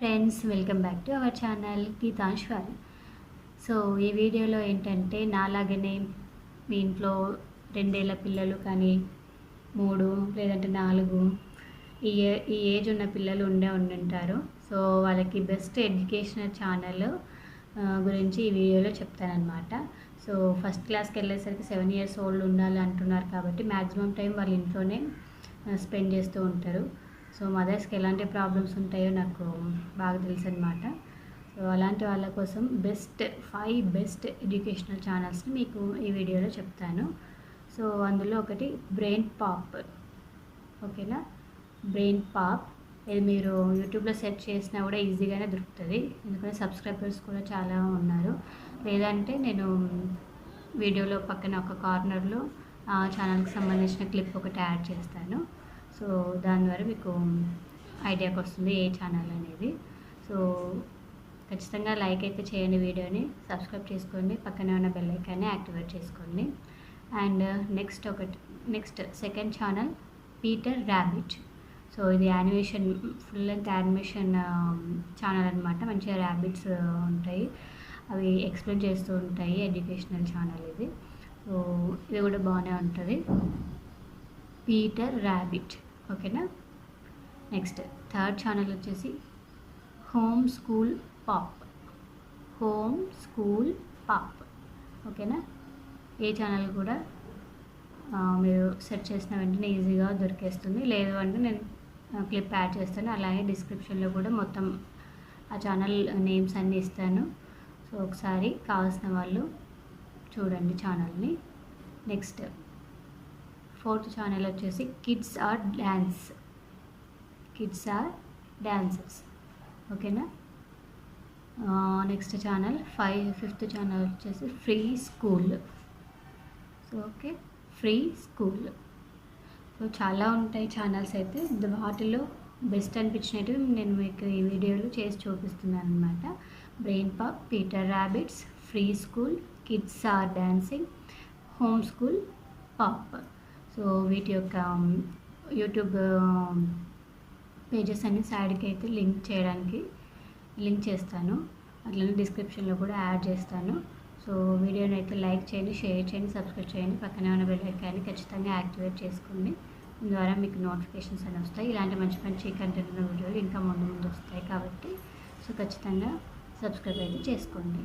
Friends, welcome back to our channel గీతాంశ్వర్. So ఈ వీడియోలో ఏంటంటే నాలాగనే మీ ఇంట్లో 2 ఏళ్ల పిల్లలు కానీ 3 లేదంటే 4 ఈ ఏజ్ ఉన్న పిల్లలు ఉండుంటారు. సో వాళ్ళకి బెస్ట్ ఎడ్యుకేషనల్ ఛానల్ గురించి ఈ వీడియోలో చెప్తానన్నమాట. సో ఫస్ట్ క్లాస్కి వెళ్ళేసరికి 7 years ఓల్డ్ ఉండాలి అంటున్నారు కాబట్టి మ్యాక్సిమం టైం వాళ్ళ ఇంట్లోనే స్పెండ్ చేస్తూ ఉంటారు. సో మదర్స్కి ఎలాంటి ప్రాబ్లమ్స్ ఉంటాయో నాకు బాగా తెలుసు అనమాట. సో అలాంటి వాళ్ళ కోసం 5 బెస్ట్ ఎడ్యుకేషనల్ ఛానల్స్ని మీకు ఈ వీడియోలో చెప్తాను. సో అందులో ఒకటి బ్రెయిన్ పాప్. ఓకేనా, బ్రెయిన్ పాప్. ఇది మీరు యూట్యూబ్లో సెర్చ్ చేసినా కూడా ఈజీగానే దొరుకుతుంది, ఎందుకంటే సబ్స్క్రైబర్స్ కూడా చాలా ఉన్నారు. లేదంటే నేను వీడియోలో పక్కన ఒక కార్నర్లో ఆ ఛానల్కి సంబంధించిన క్లిప్ ఒకటి యాడ్ చేస్తాను. సో దాని ద్వారా మీకు ఐడియాకి వస్తుంది ఏ ఛానల్ అనేది. సో ఖచ్చితంగా లైక్ అయితే చేయండి, వీడియోని సబ్స్క్రైబ్ చేసుకోండి, పక్కనే ఉన్న బెల్ ఐకాన్ని యాక్టివేట్ చేసుకోండి. And next second channel Peter Rabbit. So ఇది animation, full length animation channel అనమాట. మంచిగా ర్యాబిట్స్ ఉంటాయి, అవి ఎక్స్ప్లెయిన్ చేస్తూ ఉంటాయి. ఎడ్యుకేషనల్ ఛానల్ ఇది. సో ఇది కూడా బాగానే ఉంటుంది, పీటర్ ర్యాబిట్. ఓకేనా. నెక్స్ట్ థర్డ్ ఛానల్ వచ్చేసి హోమ్ స్కూల్ పాప్. ఓకేనా. ఏ ఛానల్ కూడా మీరు సెర్చ్ చేసిన వెంటనే ఈజీగా దొరికేస్తుంది. లేదు అంటే నేను క్లిప్ యాడ్ చేస్తాను, అలాగే డిస్క్రిప్షన్లో కూడా మొత్తం ఆ ఛానల్ నేమ్స్ అన్నీ ఇస్తాను. సో ఒకసారి కావాల్సిన వాళ్ళు చూడండి ఛానల్ని. నెక్స్ట్ ఫోర్త్ ఛానల్ వచ్చేసి కిడ్స్ ఆర్ డాన్సర్స్. ఓకేనా. నెక్స్ట్ ఛానల్ ఫిఫ్త్ ఛానల్ వచ్చేసి free school. So okay, free school. So చాలా ఉంటాయి ఛానల్స్ అయితే. వాటిలో బెస్ట్ అనిపించినట్టు నేను మీకు ఈ వీడియోలో చేసి చూపిస్తున్నాను అనమాట. Brain Pop, Peter Rabbits, free school, kids are dancing, home school pop. So వీటి యొక్క యూట్యూబ్ పేజెస్ అన్ని సైడ్కి అయితే లింక్ చేస్తాను, అట్లనే డిస్క్రిప్షన్లో కూడా యాడ్ చేస్తాను. సో వీడియోని అయితే లైక్ చేయండి, షేర్ చేయండి, సబ్స్క్రైబ్ చేయండి, పక్కనే ఉన్న బెల్ ఐకాన్ని ఖచ్చితంగా యాక్టివేట్ చేసుకోండి. దీని ద్వారా మీకు నోటిఫికేషన్స్ అని వస్తాయి. ఇలాంటి మంచి కంటెంట్ ఉన్న వీడియోలు ఇంకా ముందు వస్తాయి కాబట్టి సో ఖచ్చితంగా సబ్స్క్రైబ్ అయితే చేసుకోండి.